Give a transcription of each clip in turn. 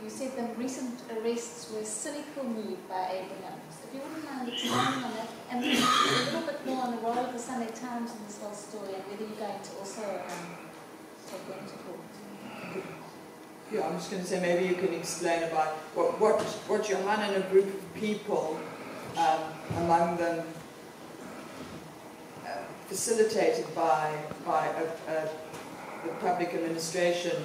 you said the recent arrests were a cynical move by Abrahams. If you wouldn't mind expanding on that, and then a little bit more on the role of the Sunday Times in this whole story, and whether you're going to also take them to court. Yeah, I'm just going to say maybe you can explain about what Johan and a group of people, among them facilitated by the public administration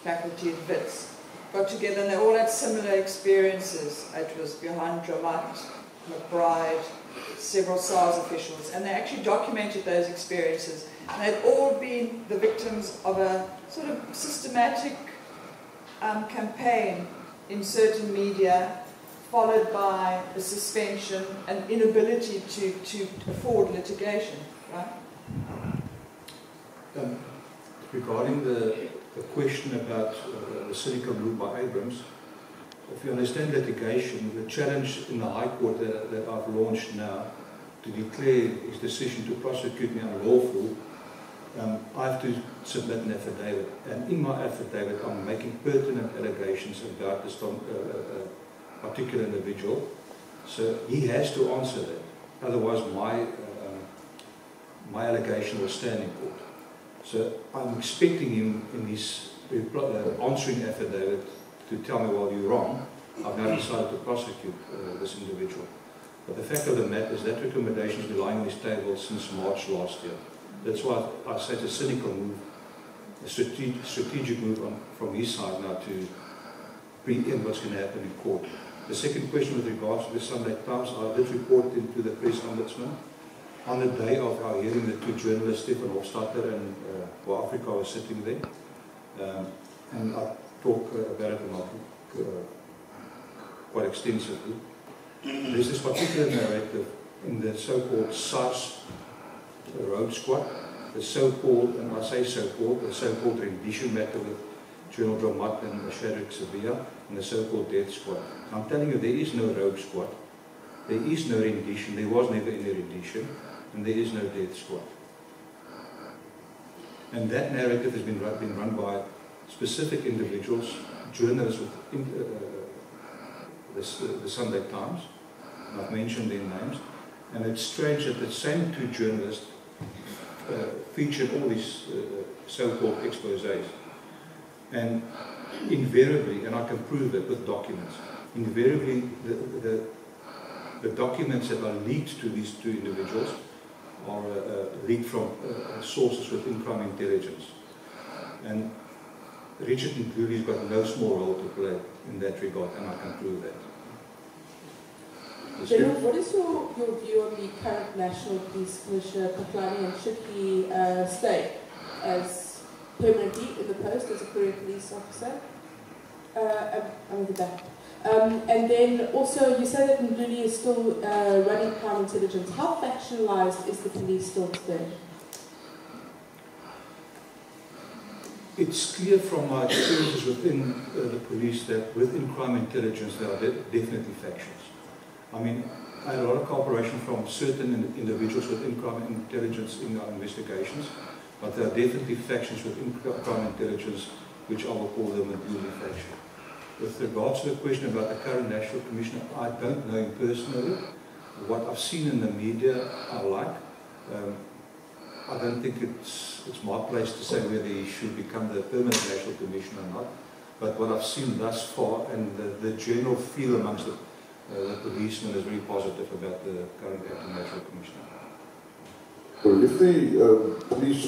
faculty at Wits, got together and they all had similar experiences. It was Johan, Dramat, McBride, several SARS officials, and they actually documented those experiences. And they'd all been the victims of a sort of systematic campaign in certain media, followed by a suspension and inability to afford litigation. Right? Regarding the question about the cynical move by Abrams, if you understand litigation, the challenge in the High Court that I've launched now to declare his decision to prosecute me unlawful, I have to submit an affidavit, and in my affidavit I'm making pertinent allegations about this particular individual, so he has to answer that, otherwise my allegation will stand in court. So I'm expecting him in his answering affidavit to tell me, well, you're wrong, I've now decided to prosecute this individual. But the fact of the matter is that recommendation has been lying on his table since March last year. That's why I say it's a cynical move, a strategic move from his side now to preempt what's going to happen in court. The second question with regards to the Sunday Times, I did report into the press ombudsman. On the day of our hearing, the two journalists, Stefan Hofstadter and Afrika, were sitting there, and I talk about it in my book quite extensively. There's this particular narrative in the so-called SARS road squad, the so-called, and I say so-called, the so-called rendition matter with General Dramat and Shadrach Sabia, and the so-called death squad. I'm telling you, there is no rogue squad, there is no rendition, there was never any rendition, and there is no death squad. And that narrative has been run by specific individuals, journalists with the Sunday Times, and I've mentioned their names, and it's strange that the same two journalists featured all these so-called exposés. And invariably, and I can prove it with documents, invariably the documents that are leaked to these two individuals are leaked from sources within crime intelligence. And Richard Ngluli's got no small role to play in that regard, and I can prove that. General, what is your view on the current National Police Commissioner, Katlani, and should he stay as permanently in the post as a career police officer? I'm at the back. And then also, you say that Ngluly is still running crime intelligence. How factionalized is the police still today? It's clear from my experiences within the police that within crime intelligence there are definitely factions. I mean, I had a lot of cooperation from certain individuals within crime intelligence in our investigations, but there are definitely factions within crime intelligence which I will call them a Ngluly faction. With regards to the question about the current National Commissioner, I don't know him personally. What I've seen in the media, I like. I don't think it's my place to say whether he should become the permanent National Commissioner or not. But what I've seen thus far, and the general feel amongst the policemen is very positive about the current Acting National Commissioner. Well, if the police